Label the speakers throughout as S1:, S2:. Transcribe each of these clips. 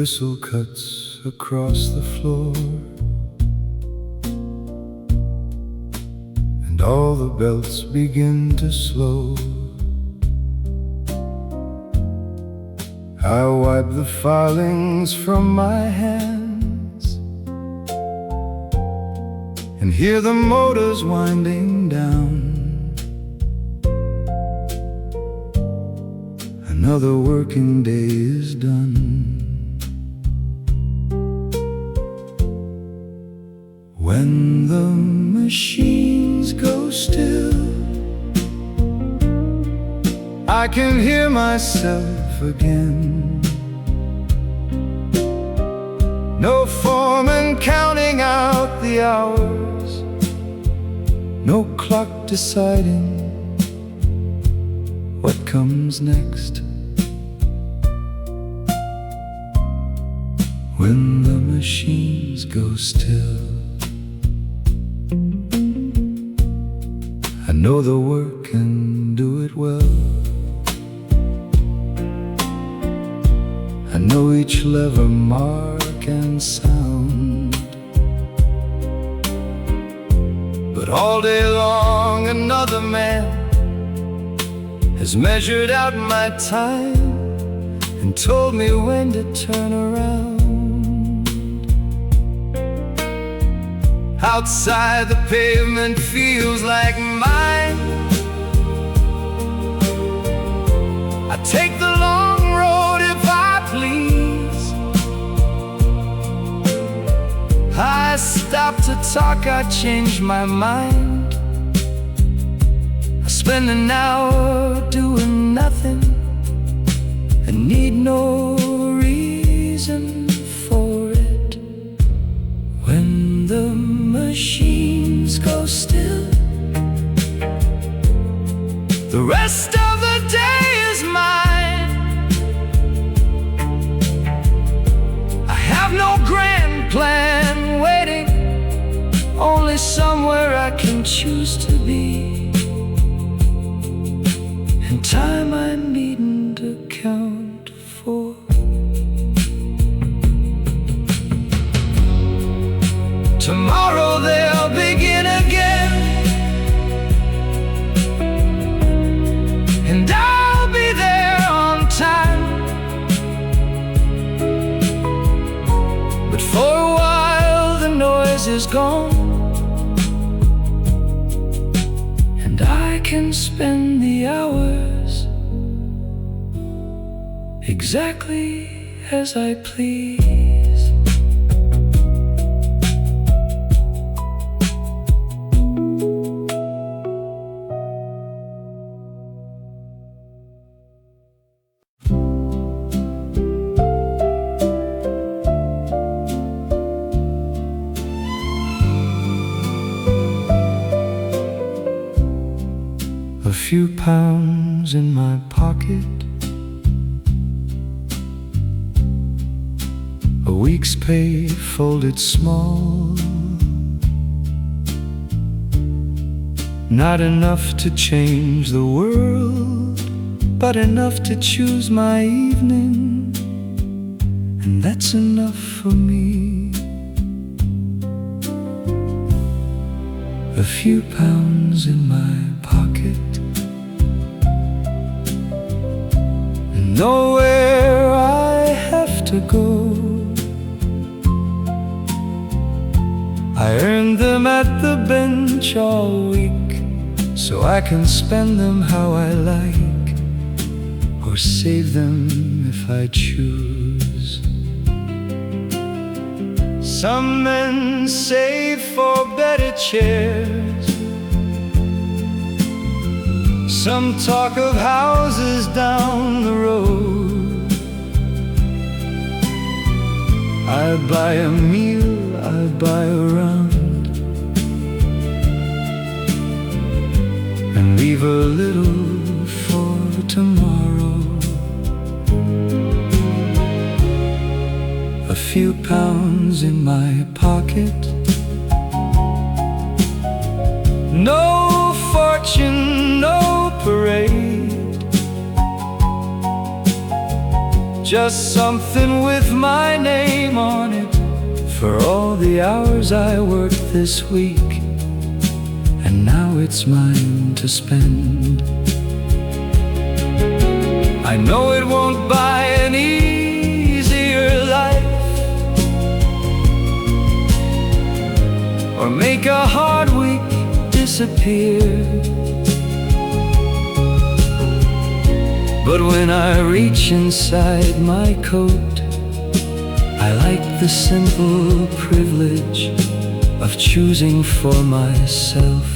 S1: whistle cuts across the floor, and all the belts begin to slow. I wipe the filings from my hands and hear the motors winding down. Another working day is done. When the machines go still, I can hear myself again. No foreman counting out the hours, no clock deciding what comes next. When the machines go still, I know the work and do it well. I know each lever, mark and sound. But all day long another man has measured out my time and told me when to turn around. Outside the pavement feels like mine. I take the long road if I please. I stop to talk, I change my mind. I spend an hour doing nothing and need no reason for it. When the machines go still, the rest of the day is mine. I have no grand plan waiting, only somewhere I can choose to be, and time I needn't account for. Tomorrow they'll begin again, and I'll be there on time. But for a while the noise is gone, and I can spend the hours exactly as I please. A few pounds in my pocket, a week's pay folded small. Not enough to change the world, but enough to choose my evening, and that's enough for me. A few pounds in my pocket, and nowhere I have to go. I earned them at the bench all week, so I can spend them how I like, or save them if I choose. Some men save for better chairs, some talk of houses down the road. I buy a meal, I buy a round, and leave a little for tomorrow. A few pounds in my pocket, no fortune, no parade, just something with my name on it, for all the hours I worked this week, and now it's mine to spend. I know it won't buy an easier life, or make a hard week disappear, but when I reach inside my coat, I like the simple privilege of choosing for myself.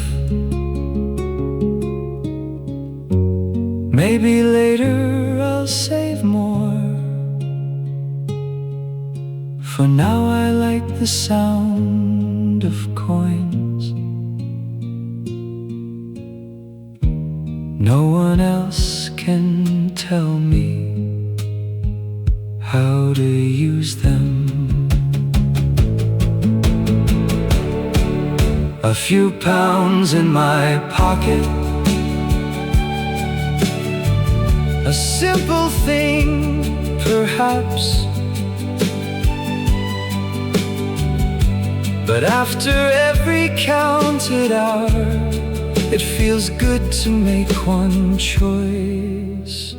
S1: Maybe later I'll save more. For now I like the sound of coins. No one else can tell me how to use them. A few pounds in my pocket, a simple thing, perhaps, but after every counted hour, it feels good to make one choice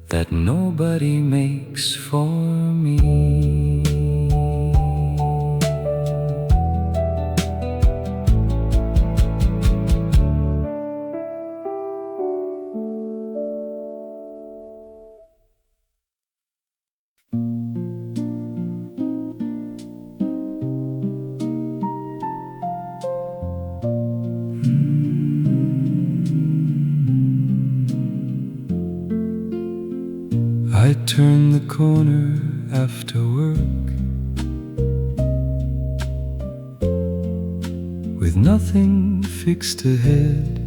S1: that nobody makes for me. I turn the corner after work, with nothing fixed ahead.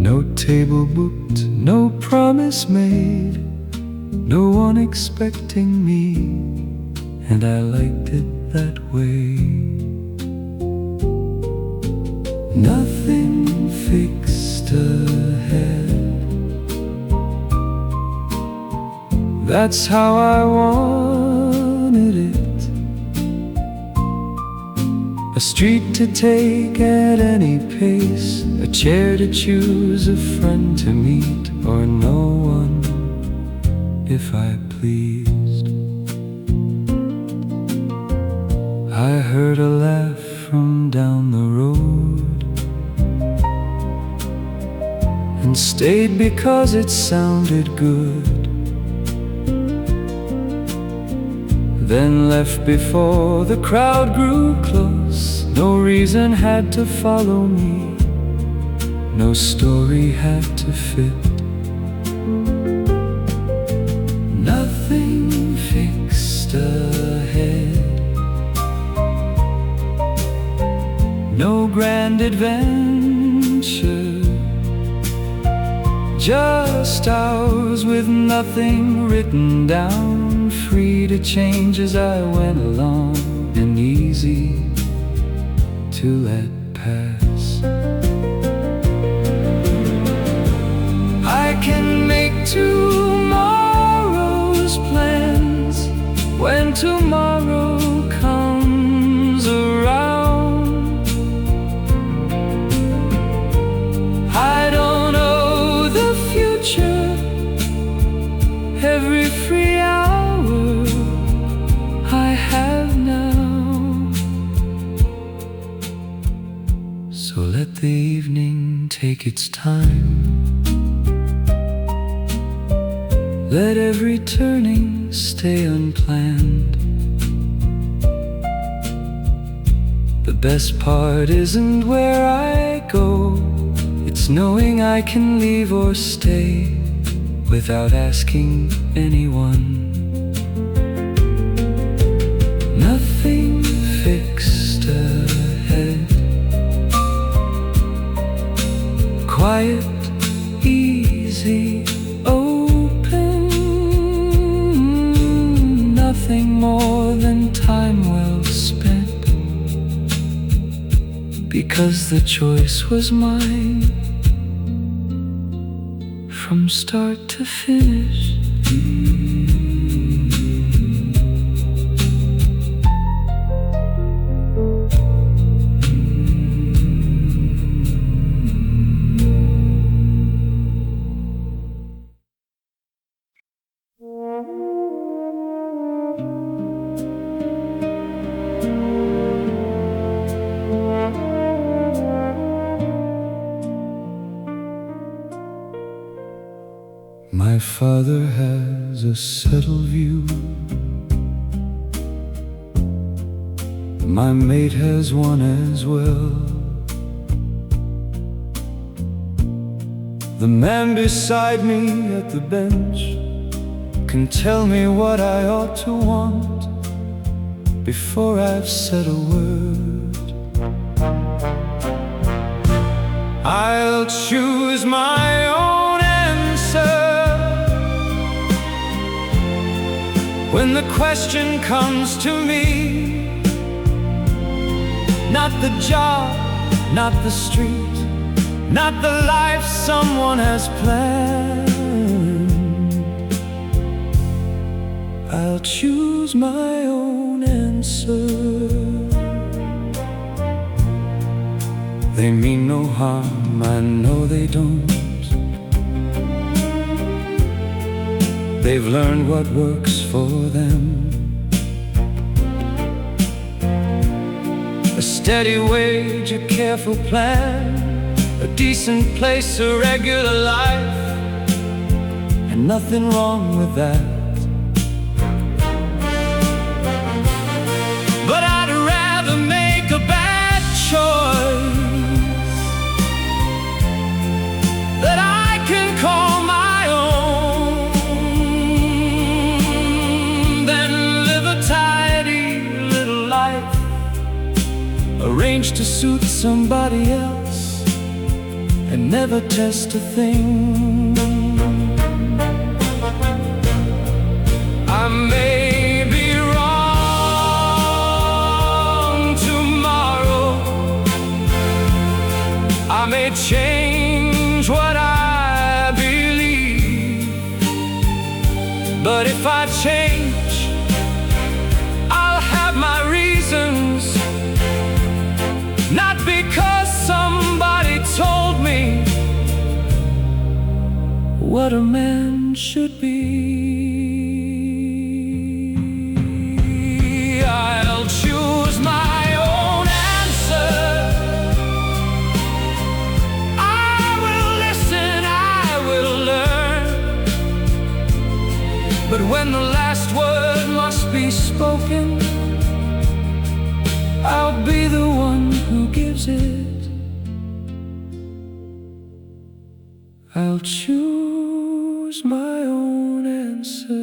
S1: No table booked, no promise made, no one expecting me, and I liked it that way. Nothing fixed ahead, that's how I wanted it. A street to take at any pace, a chair to choose, a friend to meet, or no one if I pleased. I heard a laugh from down the road, and stayed because it sounded good. Then left before the crowd grew close. No reason had to follow me, no story had to fit. Nothing fixed ahead, no grand adventure, just ours with nothing written down, free to change as I went along, and easy to let pass. I can make tomorrow's plans when tomorrow comes around. I don't know the future, every free hour I have now. So let the evening take its time, let every turning stay unplanned. The best part isn't where I go, it's knowing I can leave or stay without asking anyone. Nothing fixed ahead, quiet, easy, open, nothing more than time well spent, because the choice was mine from start to finish. My father has a settled view. My mate has one as well. The man beside me at the bench can tell me what I ought to want before I've said a word. I'll choose my own answer when the question comes to me. Not the job, not the street, not the life someone has planned. I'll choose my own answer. They mean no harm, I know they don't. They've learned what works for them. A steady wage, a careful plan, a decent place, a regular life, and nothing wrong with that. But I'd rather make a bad choice that I can call my own than live a tidy little life arranged to suit somebody else and never test a thing. I may be wrong tomorrow, I may change what I believe, but if I change, I'll have my reasons, not because somebody told me what a man should be. I'll choose my own answer. I will listen, I will learn, but when the last word must be spoken, I'll be the one who gives it. I'll choose my own answer.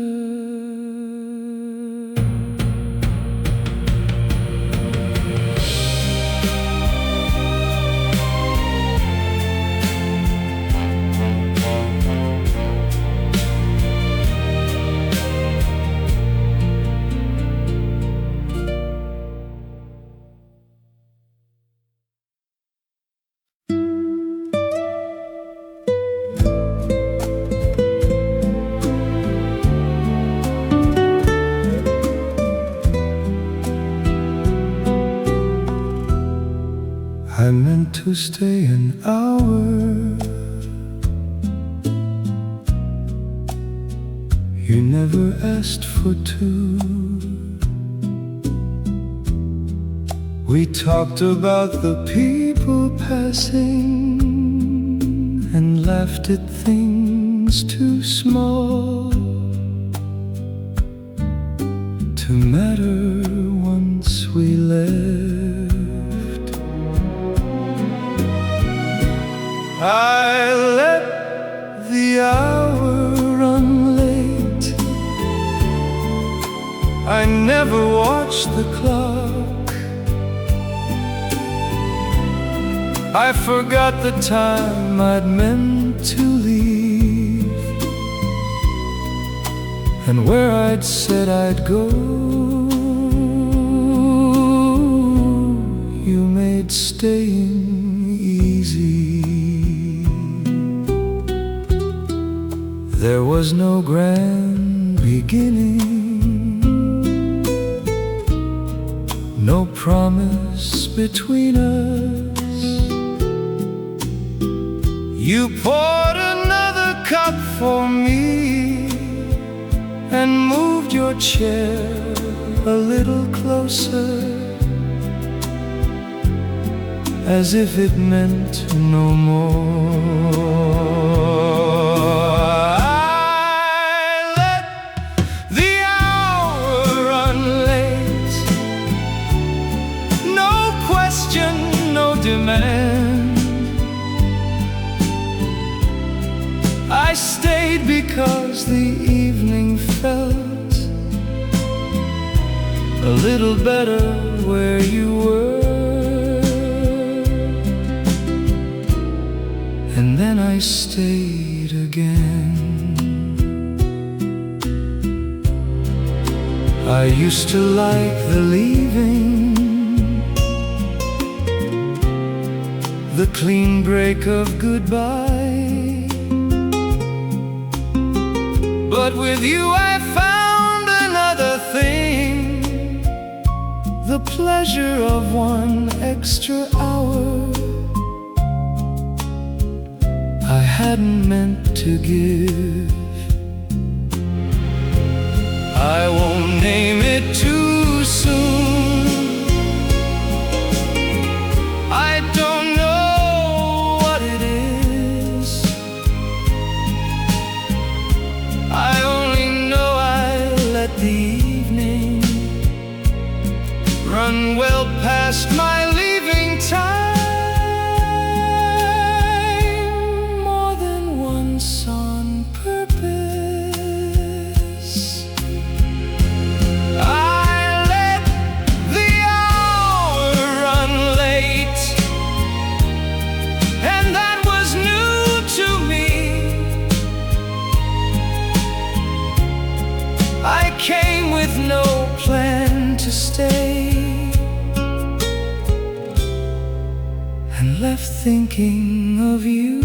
S1: I meant to stay an hour. You never asked for two. We talked about the people passing and laughed at things too small to matter once we left. I let the hour run late. I never watched the clock. I forgot the time I'd meant to leave and where I'd said I'd go. You made staying easy. There was no grand beginning, no promise between us. You poured another cup for me and moved your chair a little closer, as if it meant no more. I stayed because the evening felt a little better where you were. And then I stayed again. I used to like the leaving, the clean break of goodbye. But with you I found another thing, the pleasure of one extra hour I hadn't meant to give. I won't name it too soon. I don't know what it is. I only know I let the evening run well past my leaving time, more than once on purpose. I let the hour run late, and that was new to me. I came with no plan to stay, and left thinking of you.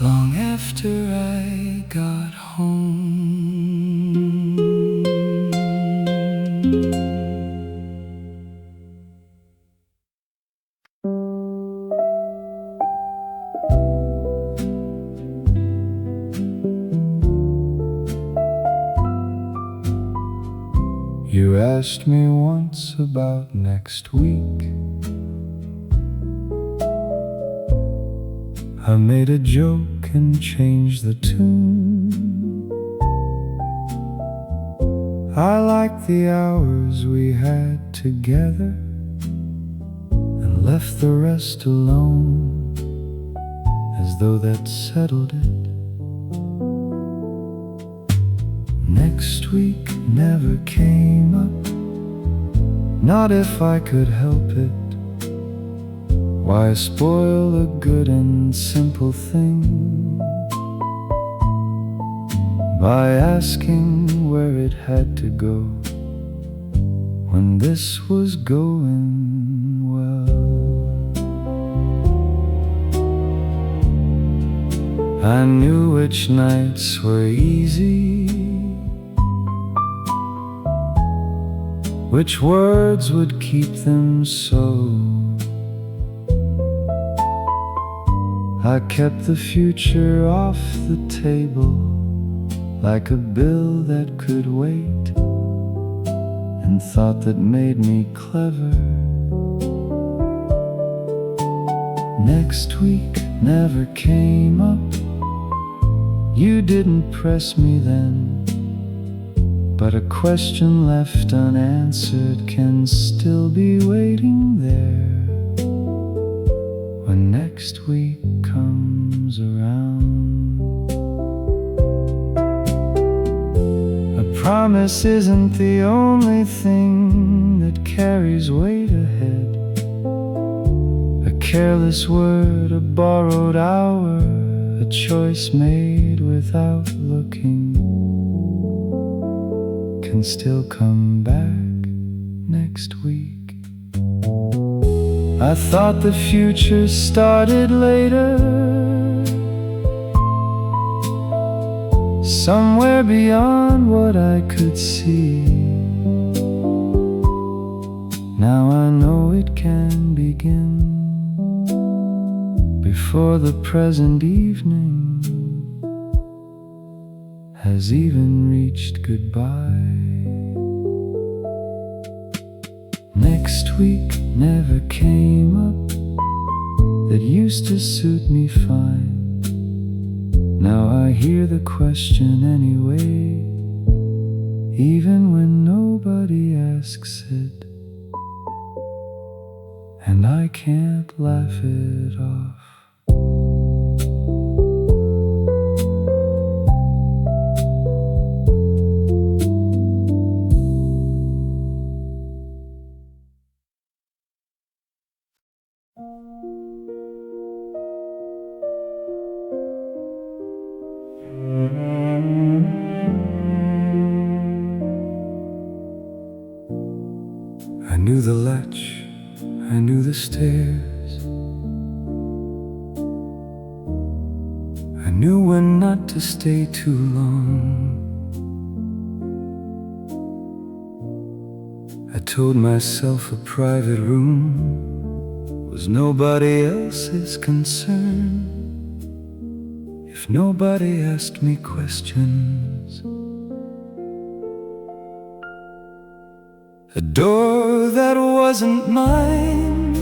S1: Long after I got home. You asked me once about next week. I made a joke and changed the tune. I liked the hours we had together and left the rest alone, as though that settled it. Next week never came up, not if I could help it. Why spoil a good and simple thing by asking where it had to go, when this was going well? I knew which nights were easy, which words would keep them so. I kept the future off the table, like a bill that could wait, and thought that made me clever. Next week never came up. You didn't press me then, but a question left unanswered can still be waiting there when next week comes around. A promise isn't the only thing that carries weight ahead. A careless word, a borrowed hour, a choice made without looking, can still come back next week. I thought the future started later, somewhere beyond what I could see. Now I know it can begin before the present evening has even reached goodbye. Next week never came up, that used to suit me fine. Now I hear the question anyway, even when nobody asks it, and I can't laugh it off. I knew the latch, I knew the stairs, I knew when not to stay too long. I told myself a private room was nobody else's concern, if nobody asked me questions. A door that wasn't mine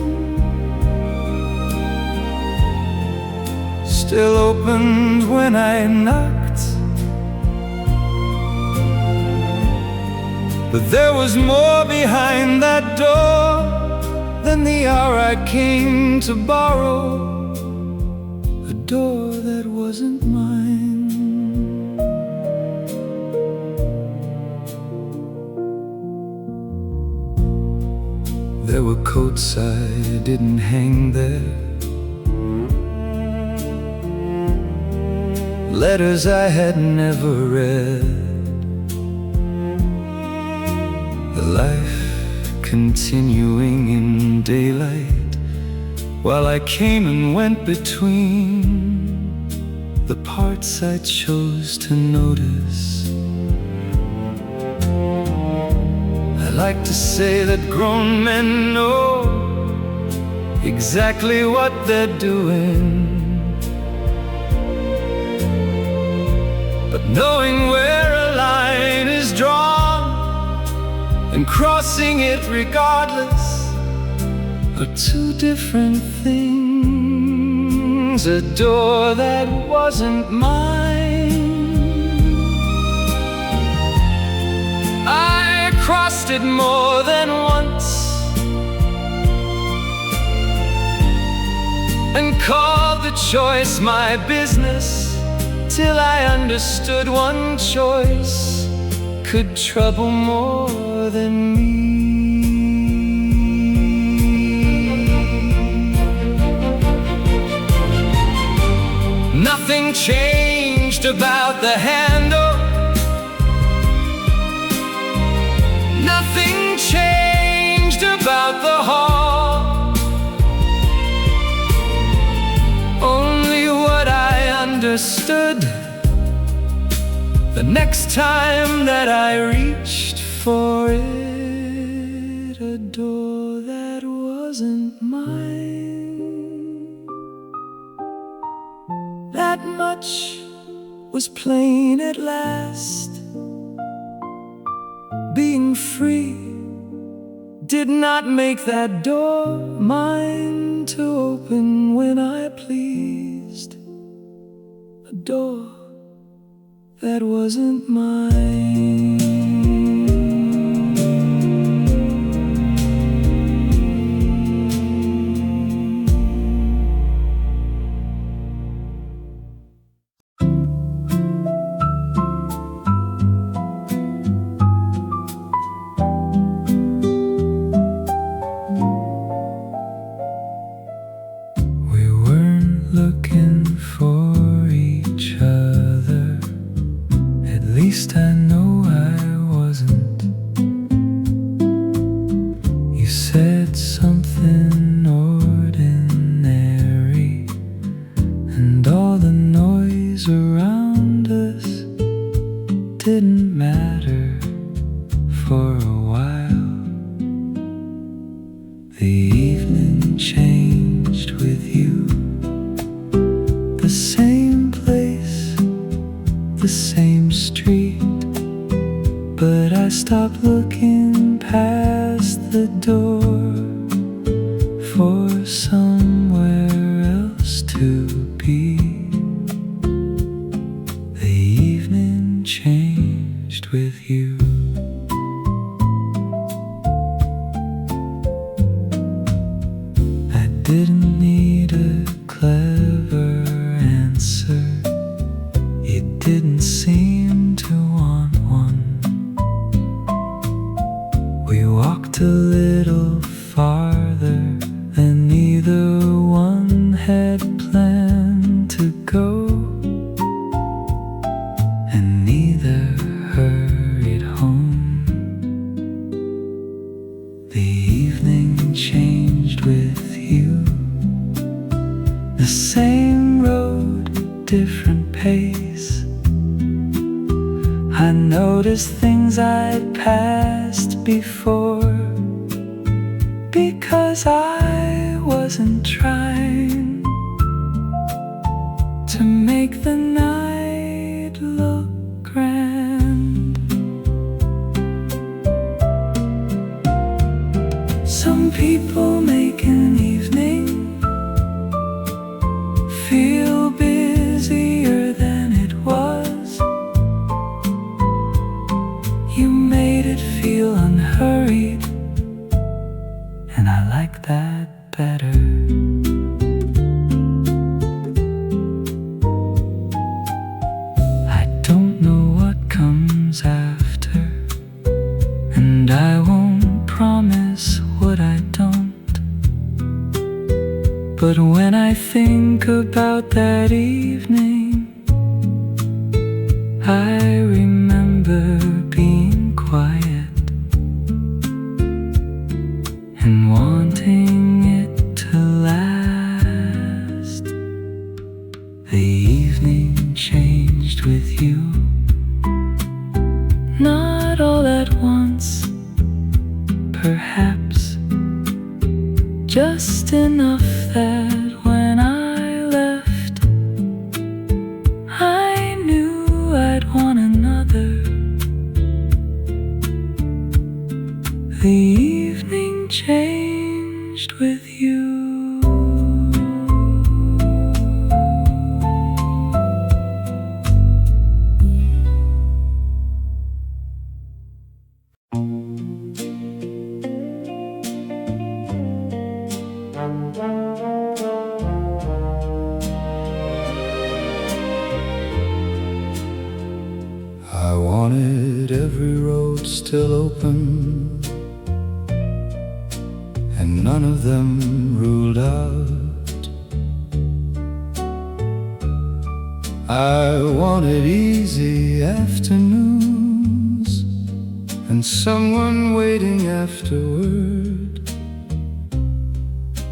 S1: still opened when I knocked, but there was more behind that door than the hour I came to borrow. A door that wasn't mine. There were coats I didn't hang there, letters I had never read, the life continuing in daylight while I came and went between the parts I chose to notice. I like to say that grown men know exactly what they're doing, but knowing where a line is drawn and crossing it regardless are two different things. A door that wasn't mine, I crossed it more than once and called the choice my business, till I understood one choice could trouble more than me. Nothing changed about the handle, nothing changed about the hall, only what I understood the next time that I reached for it. A door that wasn't mine. That much was plain at last. Being free did not make that door mine to open when I pleased. A door that wasn't mine. Looking for each other, at least I know I wasn't. You said something or things around us didn't matter for a while. The evening changed with you. The same place, the same street, but I stopped looking past the door for somewhere else to be. The evening changed with you. I didn't need a clever answer. You didn't seem to want one. We walked a little farther than either one had planned to go, and neither hurried home. The evening changed with you. The same road, different pace. I noticed things I'd passed before, because I wasn't trying to make the night look grand. Some people make an evening feel busier than it was. You made it feel unhurried, and I like that better. I don't know what comes after, and I won't promise what I don't. But when I think about that evening, I remember being quiet and wanting it to last. The evening changed with you. Not all at once, perhaps, just enough that when I left, I knew I'd want another. The evening changed with you. I wanted every road still open, and none of them ruled out. I wanted easy afternoons and someone waiting afterward,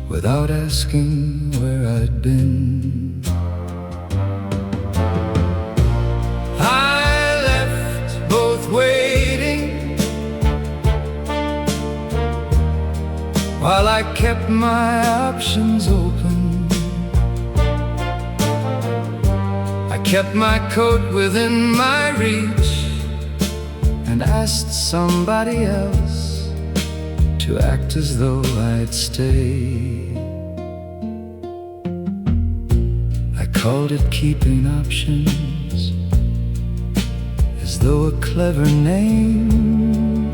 S1: without asking where I'd been. I left both waiting, while I kept my options open. I kept my coat within my reach and asked somebody else to act as though I'd stay. I called it keeping options, as though a clever name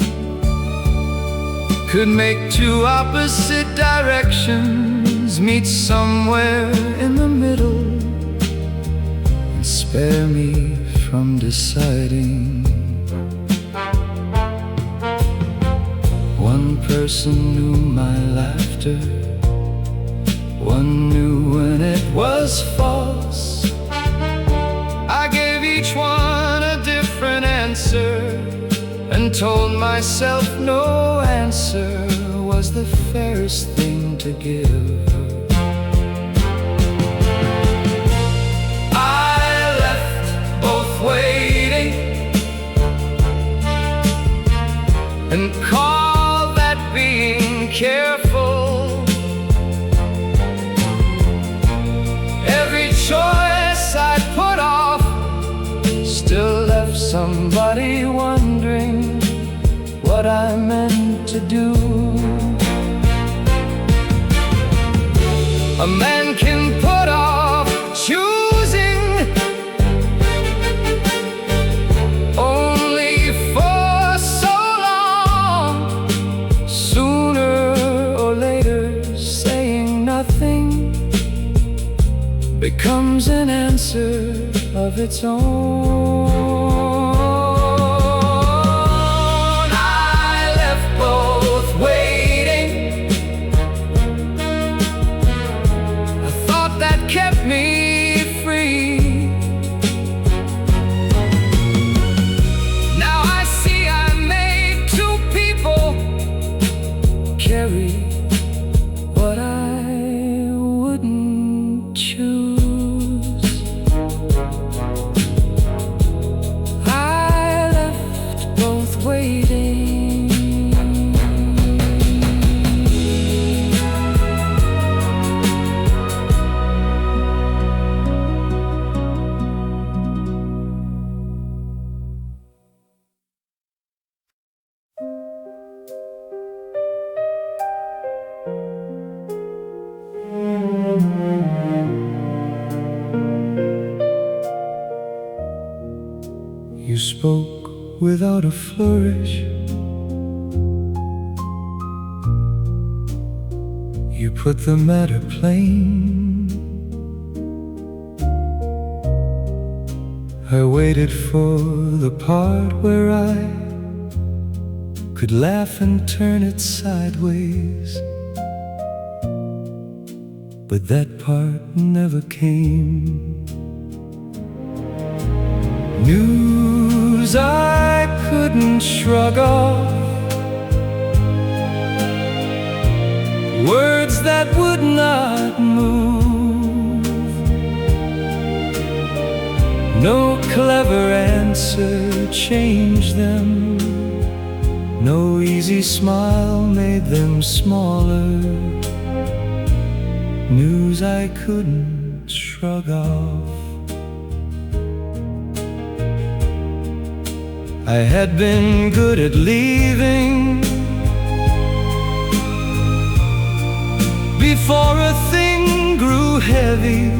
S1: could make two opposite directions meet somewhere in the middle and spare me from deciding. One person knew my laughter, one knew when it was false. I gave each one a different answer and told myself no answer was the fairest thing to give. I what I meant to do. A man can put off choosing only for so long. Sooner or later, saying nothing becomes an answer of its own. I left both waiting. A thought that kept me free. Now I see I made two people carry what I wouldn't choose. You spoke without a flourish. You put the matter plain. I waited for the part where I could laugh and turn it sideways, but that part never came. News I couldn't shrug off, words that would not move. No clever answer changed them, no easy smile made them smaller. News I couldn't shrug off. I had been good at leaving before a thing grew heavy.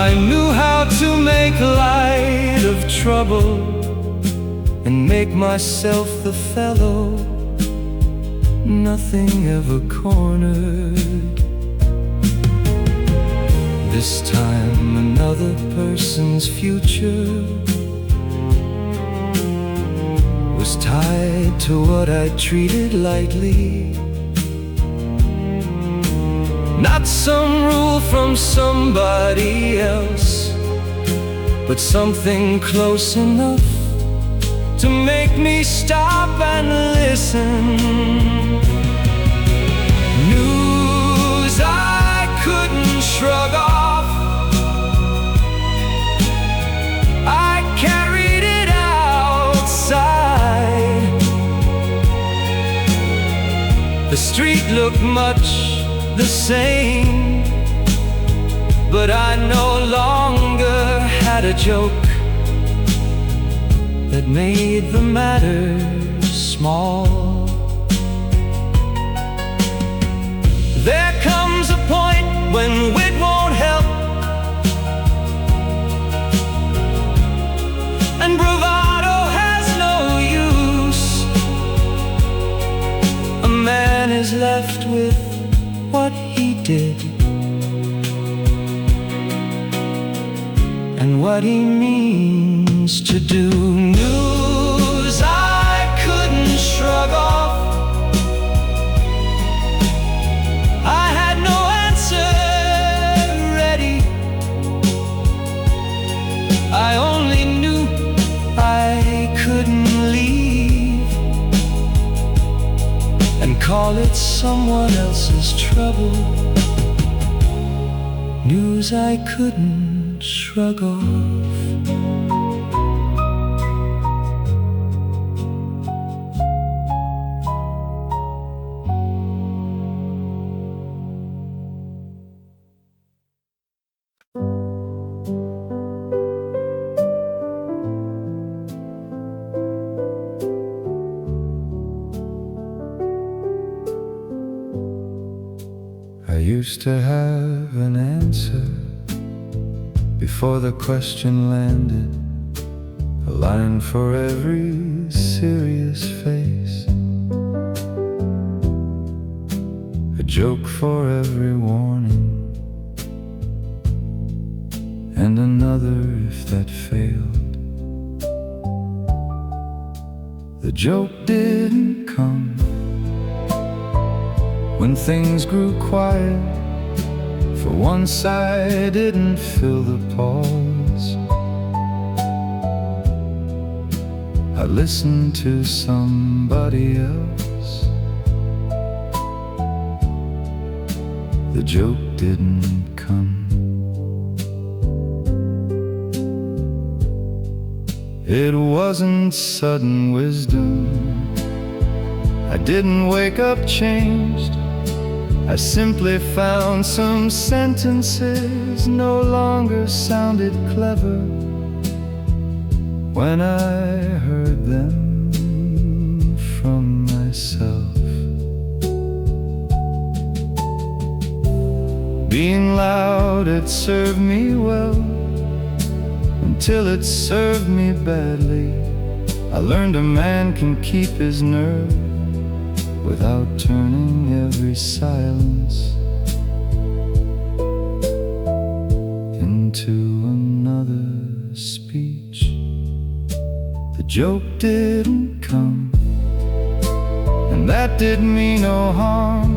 S1: I knew how to make light of trouble and make myself the fellow nothing ever cornered. This time another person's future was tied to what I treated lightly. Not some rule from somebody else, but something close enough to make me stop and listen. News I couldn't shrug off, I carried it outside. The street looked much the same, but I no longer had a joke that made the matter small. There comes a point when wit won't help, and bravado has no use. A man is left with what he did and what he means to do. News I couldn't shrug off, I had no answer ready. I only knew I couldn't leave and call it someone else's trouble. News I couldn't shrug off. used to have an answer before the question landed, a line for every serious face, a joke for every warning, and another if that failed. The joke didn't come when things grew quiet. For once I didn't fill the pause. I listened to somebody else. The joke didn't come. It wasn't sudden wisdom. I didn't wake up changed. I simply found some sentences no longer sounded clever when I heard them from myself. Being loud, it served me well until it served me badly. I learned a man can keep his nerve without turning every silence into another speech. The joke didn't come, and that did me no harm.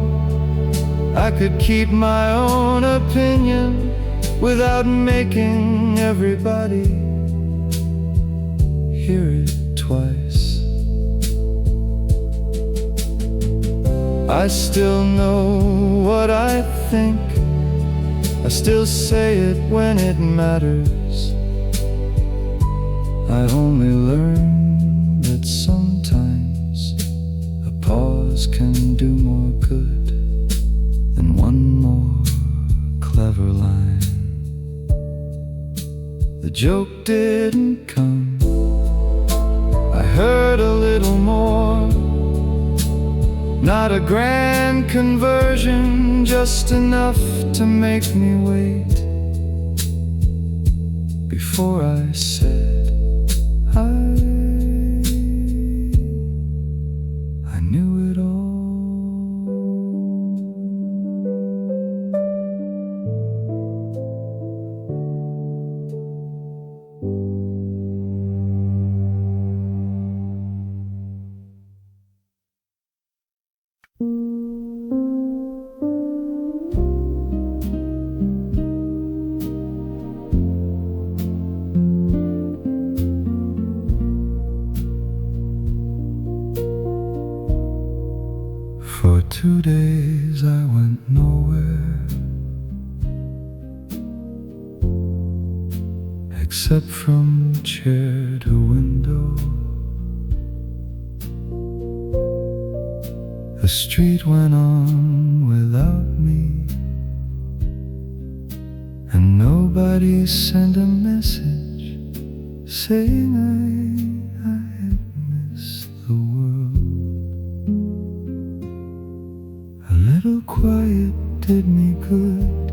S1: I could keep my own opinion without making everybody hear it twice. I still know what I think. I still say it when it matters. I only learned that sometimes a pause can do more good than one more clever line. The joke didn't come. I heard a little more. Not a grand conversion, just enough to make me wait before I said I knew it all. For 2 days I went nowhere, except from chair to window. The street went on without me, and nobody sent a message saying I had missed the world. A little quiet did me good,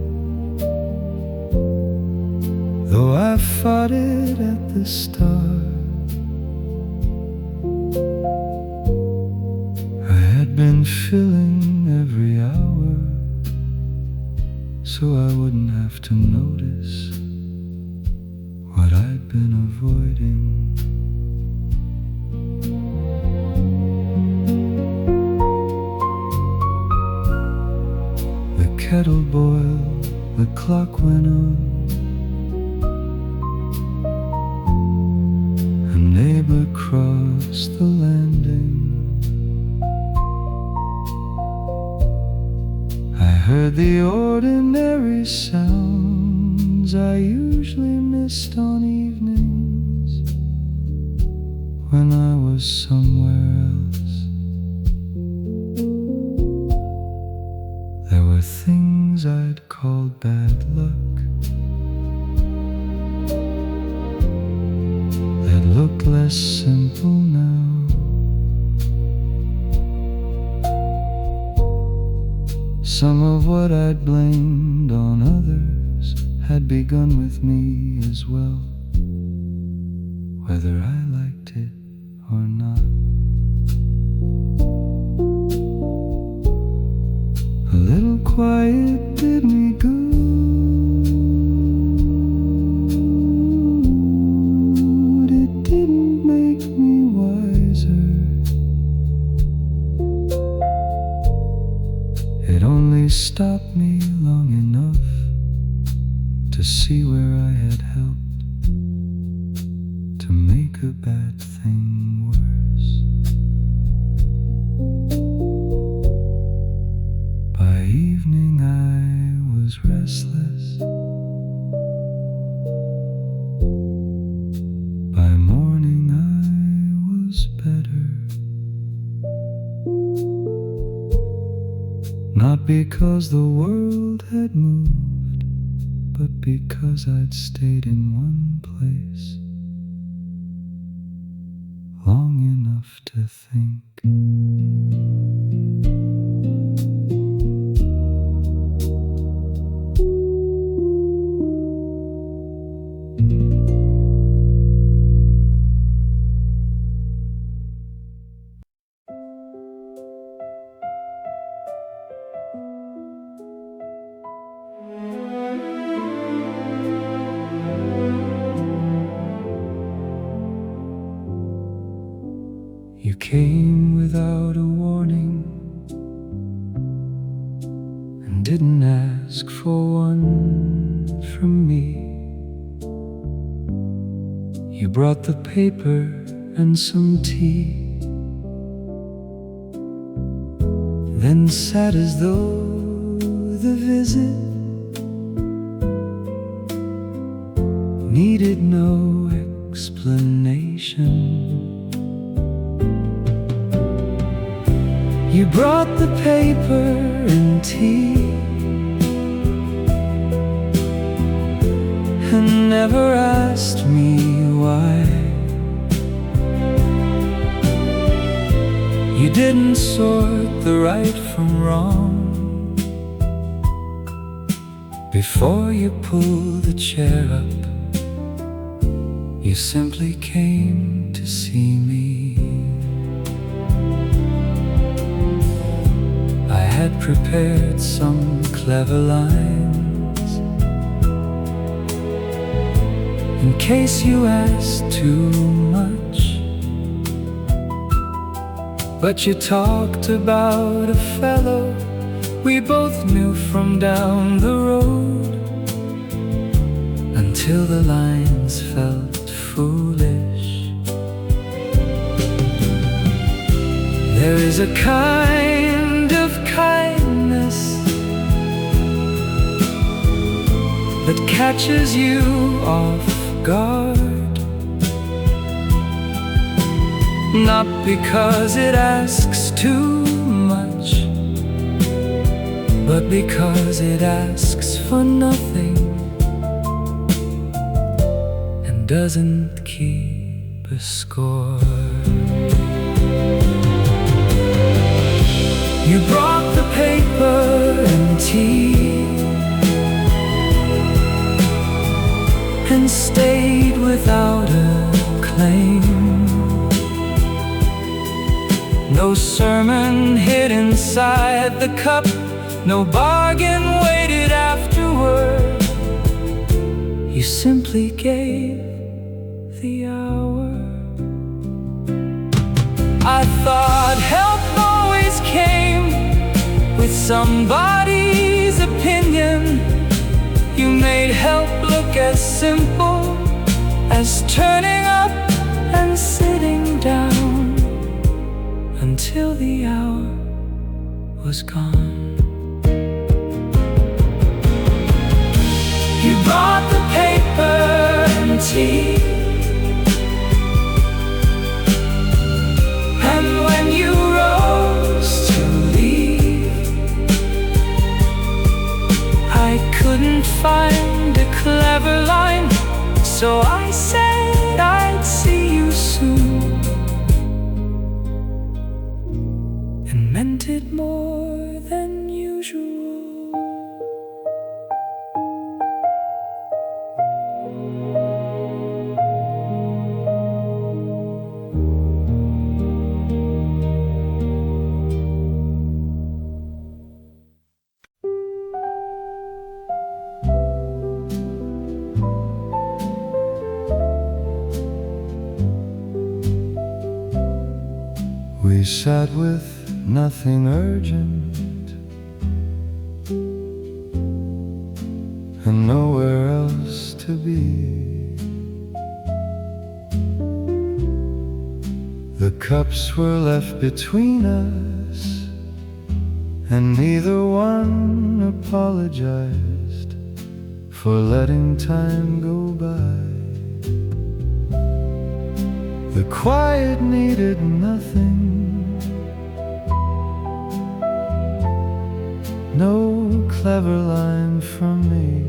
S1: though I fought it at the start. I had been filling every hour so I wouldn't have to notice what I'd been avoiding. The kettle boiled, the clock went on. A neighbor crossed the landing. I heard the ordinary sounds I usually missed on evenings when I was somewhere else. There were things I'd called bad luck that looked less simple now. Some of what I'd blamed on others had begun with me as well, whether I liked it or not. A little quiet did me good. It didn't make me wiser. It only stopped me long enough to see where I had helped to make a bad thing worse. By evening I was restless. By morning I was better. Not because the world had moved, but because I'd stayed in one place long enough to think. You came without a warning and didn't ask for one from me. You brought the paper and some tea, then sat as though the visit needed no explanation. You brought the paper and tea and never asked me why. You didn't sort the right from wrong before you pulled the chair up. You simply came to see me. I had prepared some clever lines in case you asked too much, but you talked about a fellow we both knew from down the road until the lines felt foolish. There is a kind of kindness that catches you off guard, not because it asks too much, but because it asks for nothing and doesn't keep a score. You brought the paper and tea and stayed without a claim. No sermon hid inside the cup, no bargain waited afterward. You simply gave the hour. I thought help always came with somebody's opinion. You made help look as simple as turning up and sitting down until the hour was gone. You brought the paper and tea, and when you rose to leave, I couldn't find a clever line, so I said I'd see you soon, and meant it more than usual. We sat with nothing urgent and nowhere else to be. The cups were left between us, and neither one apologized for letting time go by. The quiet needed nothing, no clever line from me.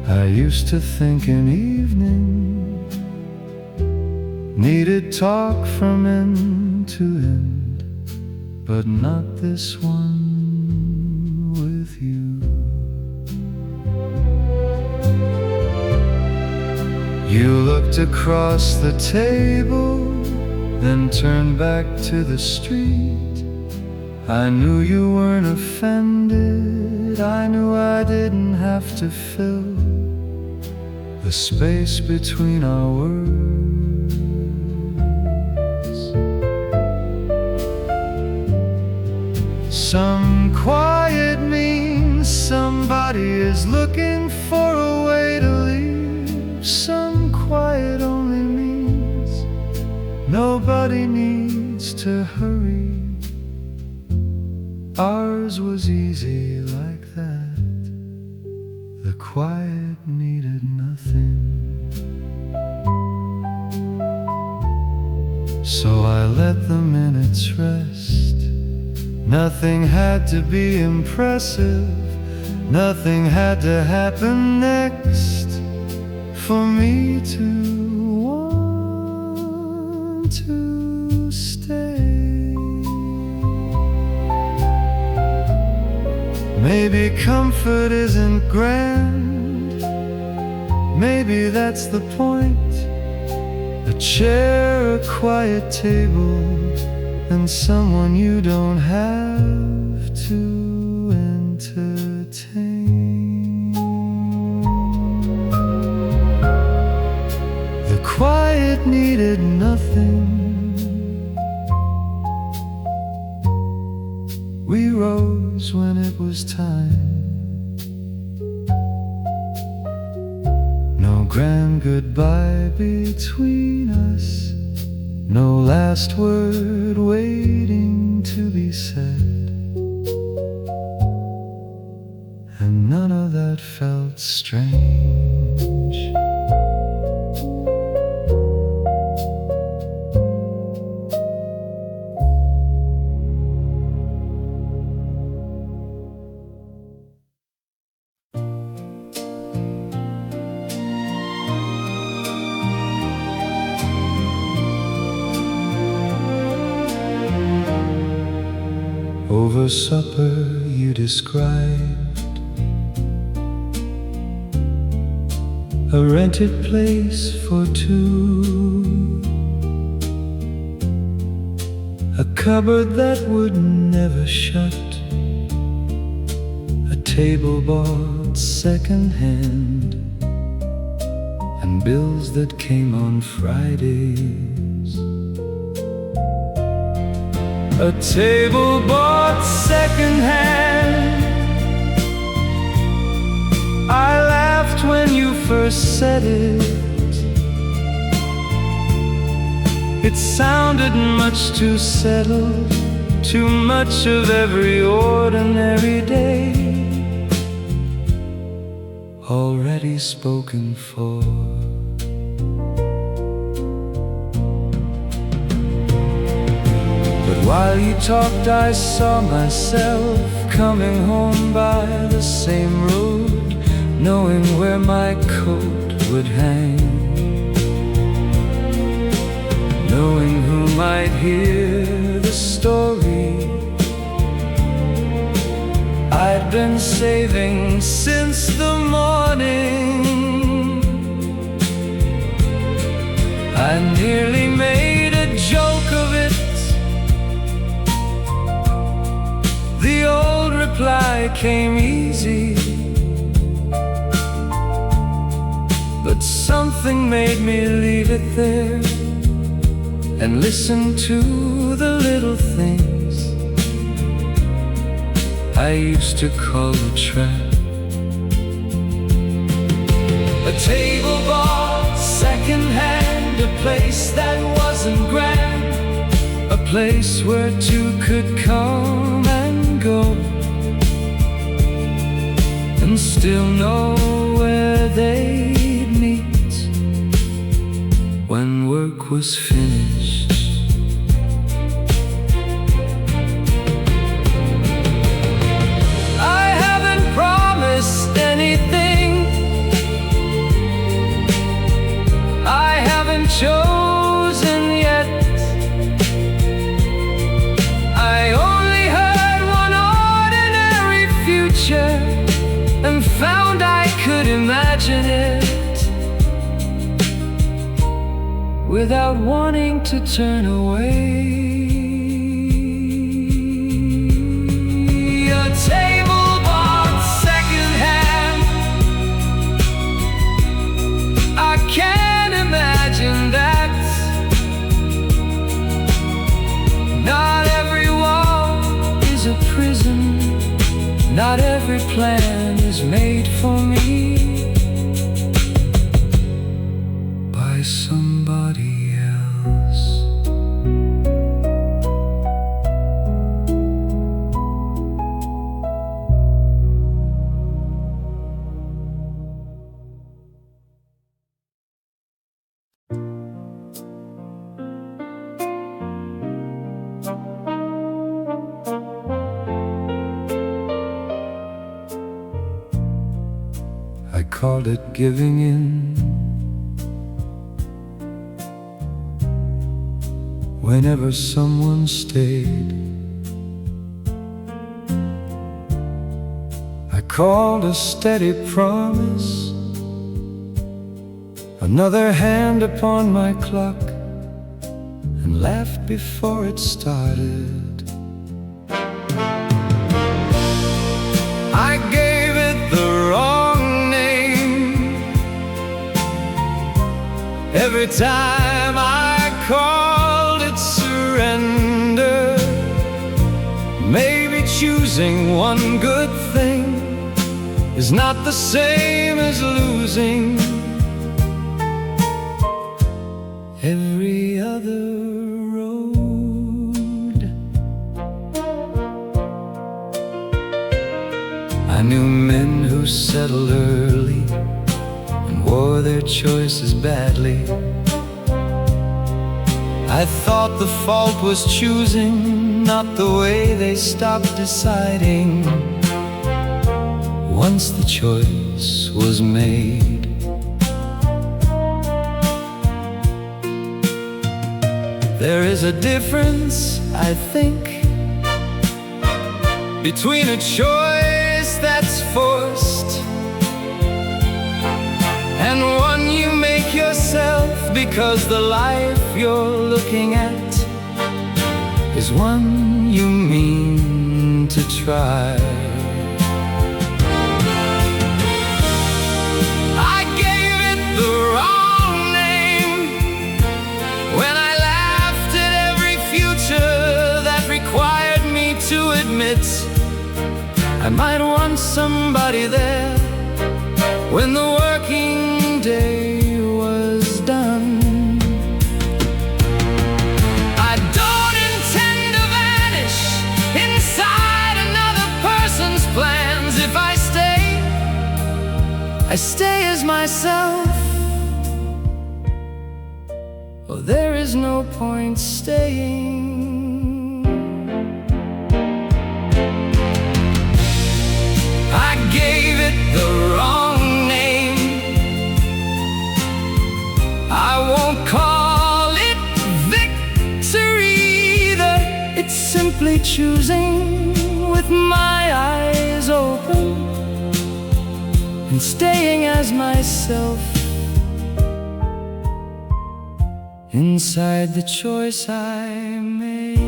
S1: I used to think an evening needed talk from end to end, but not this one with you. You looked across the table, then turned back to the street. I knew you weren't offended, I knew I didn't have to fill the space between our words. Some quiet means somebody is looking for a way to leave. Some quiet only means nobody needs to hurry. Ours was easy like that. The quiet needed nothing. So I let the minutes rest. Nothing had to be impressive, nothing had to happen next for me to want to stay. Maybe comfort isn't grand, maybe that's the point. A chair, a quiet table, and someone you don't have to entertain. The quiet needed nothing. We rose when it was time. No grand goodbye between us, no last word waiting to be said, and none of that felt strange. Over supper you described a rented place for two, a cupboard that would never shut, a table bought secondhand, and bills that came on Fridays. A table bought secondhand. I laughed when you first said it. It sounded much too settled, too much of every ordinary day already spoken for. While you talked, I saw myself coming home by the same road, knowing where my coat would hang, knowing who might hear the story I'd been saving since the morning. I nearly made a joke of it. The old reply came easy, but something something made me leave it there and listen to the little things I used to call a trap. A table bought secondhand, a place that wasn't grand, a place where two could come and go and still know where they'd meet when work was finished. I haven't promised anything, I haven't chosen yet. I only heard one ordinary future and found I could imagine it without wanting to turn away. A table bought secondhand, I can't imagine that. Not every wall is a prison, not every plan is made for me by somebody else. I called it giving in whenever someone stayed. I called a steady promise, another hand upon my clock, and laughed before it started. I gave it the wrong name every time I called it surrender. Maybe choosing one good thing is not the same as losing every other road. I knew men who settled early and wore their choices badly. I thought the fault was choosing, not the way they stopped deciding. Once the choice was made, there is a difference, I think, between a choice that's forced and one you make yourself, because the life you're looking at is one you mean to try. I gave it the wrong name when I laughed at every future that required me to admit I might want somebody there when the working day was done. I don't intend to vanish inside another person's plans. If I stay, I stay as myself. Oh, there is no point staying. I gave it the wrong name, I won't call it victory either. It's simply choosing with my eyes open and staying as myself inside the choice I made.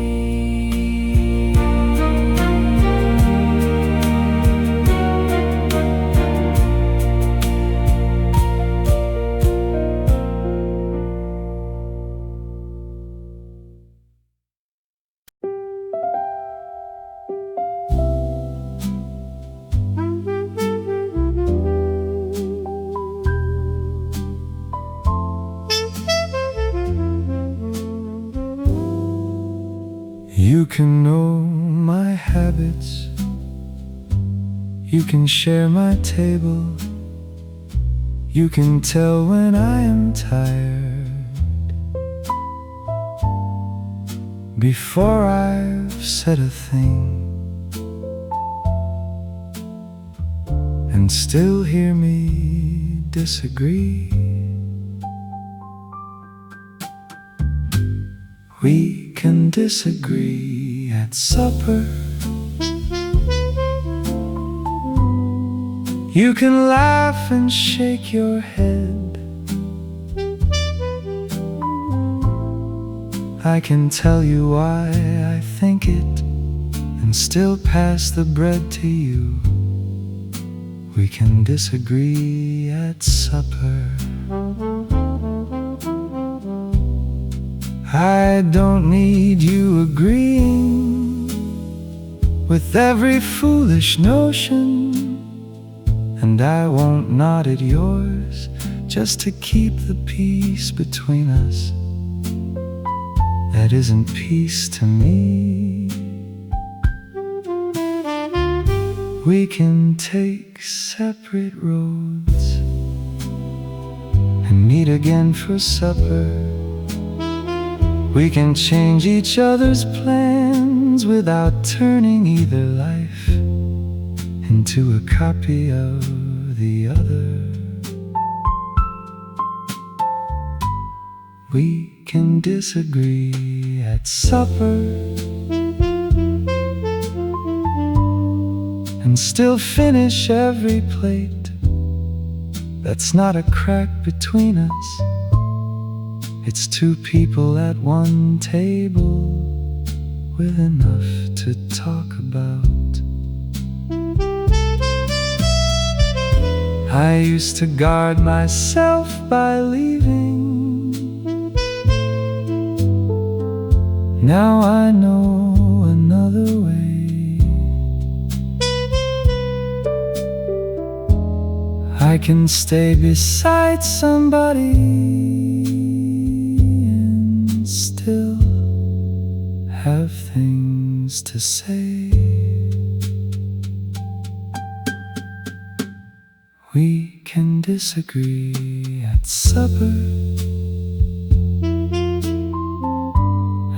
S1: You can share my table. You can tell when I am tired before I've said a thing, and still hear me disagree. We can disagree at supper. You can laugh and shake your head. I can tell you why I think it and still pass the bread to you. We can disagree at supper. I don't need you agreeing with every foolish notion, and I won't nod at yours just to keep the peace between us. That isn't peace to me. We can take separate roads and meet again for supper. We can change each other's plans without turning either life into a copy of the other. We can disagree at supper and still finish every plate. That's not a crack between us. It's two people at one table with enough to talk about. I used to guard myself by leaving. Now I know another way. I can stay beside somebody and still have things to say. We can disagree at supper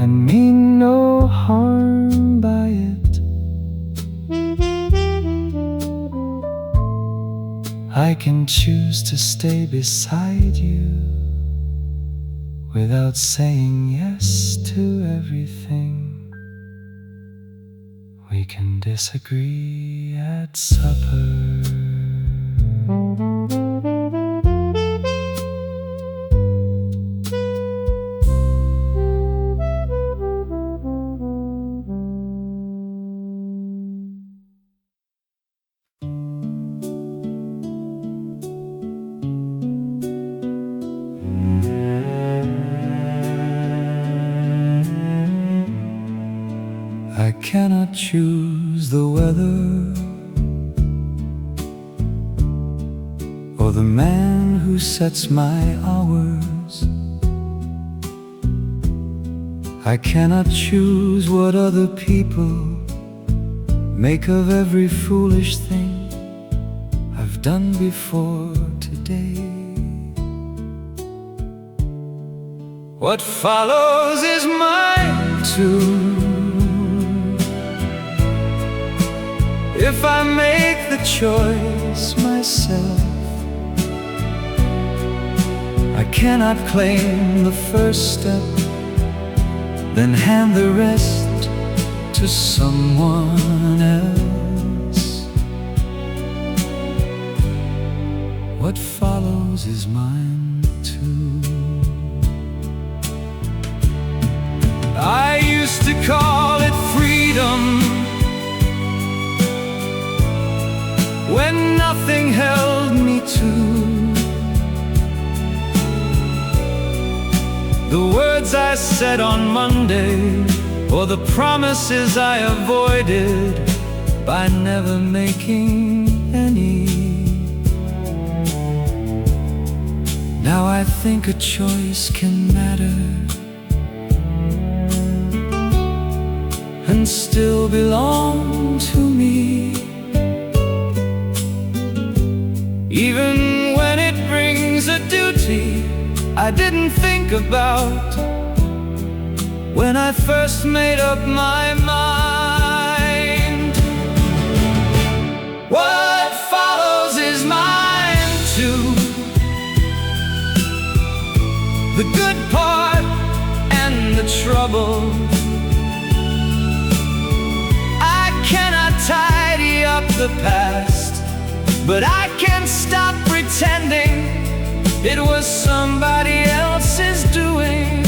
S1: and mean no harm by it. I can choose to stay beside you without saying yes to everything. We can disagree at supper. I cannot choose the weather or the man who sets my hours. I cannot choose what other people make of every foolish thing I've done before today. What follows is mine too. If I make the choice myself, I cannot claim the first step, then hand the rest to someone else. What follows is mine too. I used to call it freedom when nothing held me to. The words I said on Monday, or the promises I avoided by never making any. Now I think a choice can matter and still belong to me. even when it brings a duty I didn't think about when I first made up my mind. What follows is mine too, the good part and the trouble. I cannot tidy up the past, but I can't stop pretending it was somebody else's doing.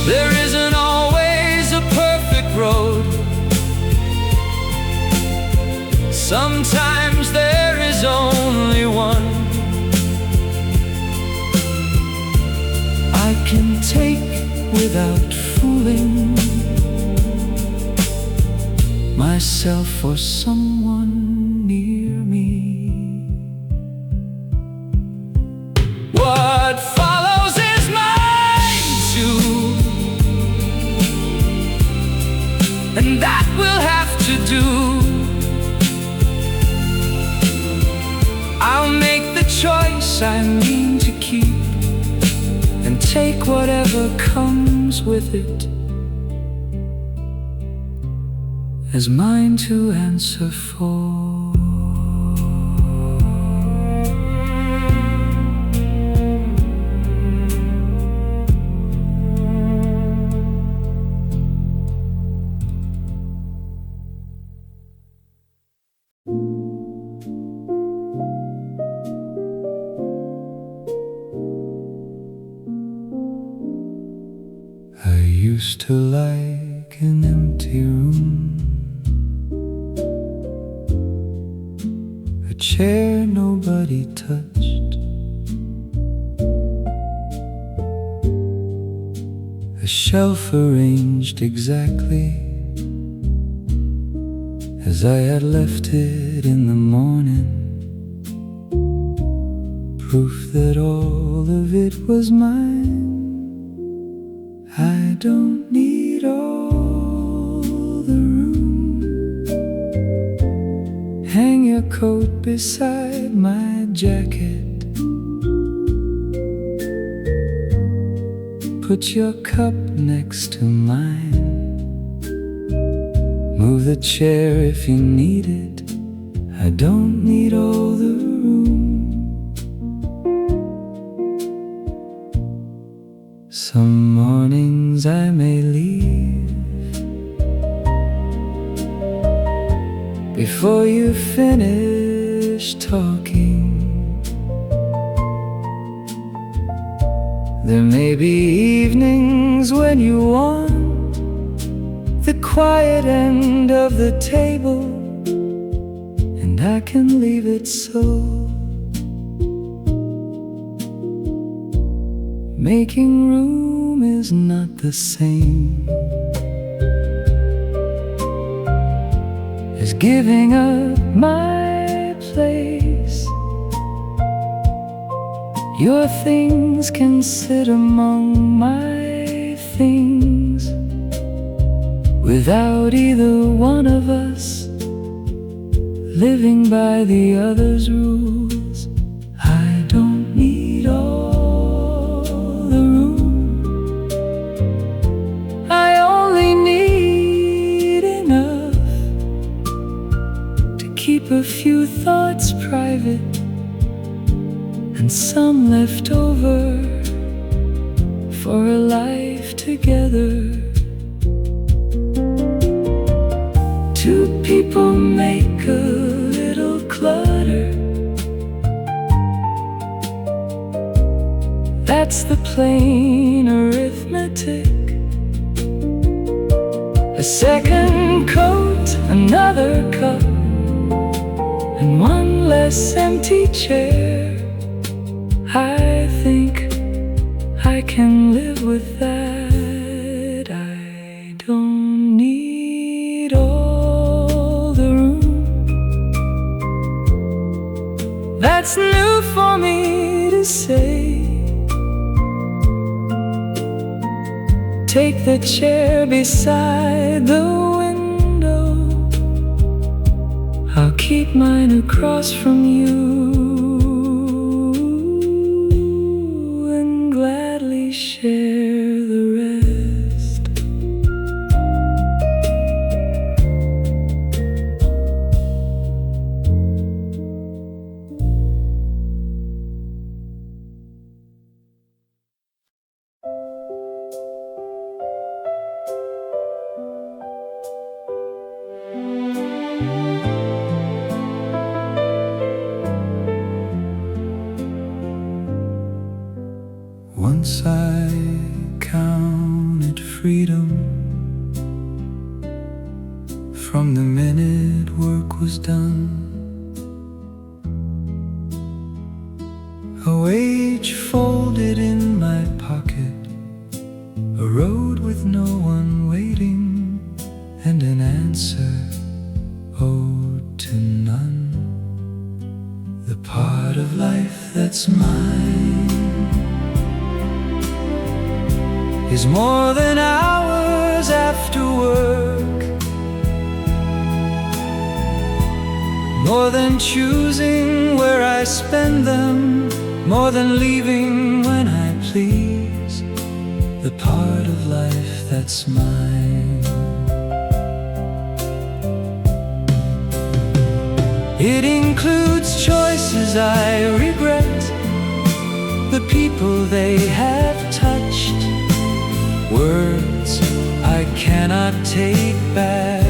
S1: There isn't always a perfect road. Sometimes there is only one. I can take without fooling myself for someone near me. What follows is mine too, and that will have to do. I'll make the choice I mean to keep, and take whatever comes with it as mine to answer for. I used to like an empty room, a chair nobody touched, a shelf arranged exactly as I had left it in the morning, proof that all of it was mine. I don't need all the room. Hang your coat beside my jacket, put your cup next to mine, move the chair if you need it. I don't need all the room. Some mornings I may leave before you finish talking. There may be evenings when you want the quiet end of the table, and I can leave it so. Making room is not the same as giving up my place. Your things can sit among my things without either one of us living by the other's rules. I don't need all the room. I only need enough to keep a few thoughts private and some left over for a life together. Two people make a little clutter. That's the plain arithmetic. A second coat, another cup, and one less empty chair. I think I can live with that. I don't need all the room. That's new for me to say. Take the chair beside the window keep mine across from you and gladly share the rest. Once I counted freedom from the minute work was done. A wage folded in my pocket, a road with no one waiting, and an answer owed to none. The part of life that's mine is more than hours after work, more than choosing where I spend them, more than leaving when I please. The part of life that's mine, it includes choices I regret, the people they have touched, words I cannot take back,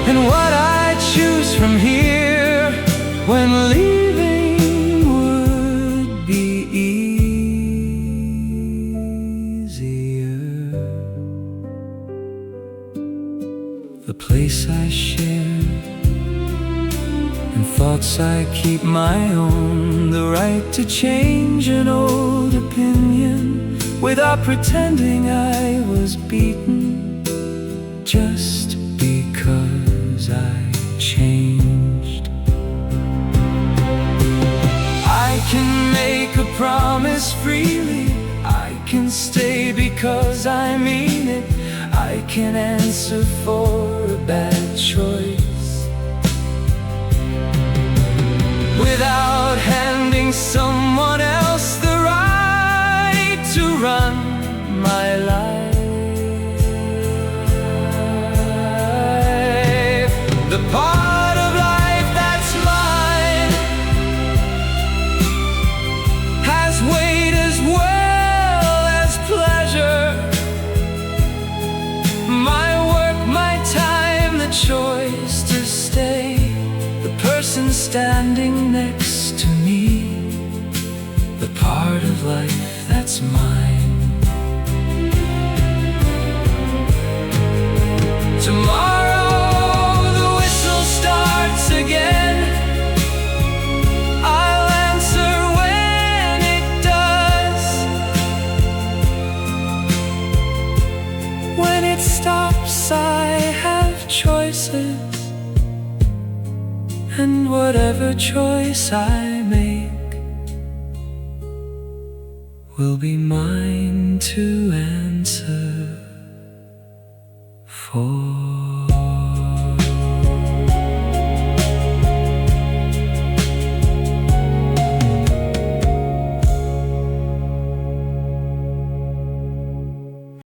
S1: and what I choose from here when leaving would be easier. The place I share and thoughts I keep my own, the right to change an old opinion without pretending I was beaten just because I changed. I can make a promise freely, I can stay because I mean it, I can answer for a bad choice without handing someone else the right to run my life. The part of life that's mine has weight as well as pleasure. My work, my time, the choice to stay, the person standing next to me, the part of life that's mine. Tomorrow the whistle starts again, I'll answer when it does. When it stops I have choices, and whatever choice I make will be mine to answer for.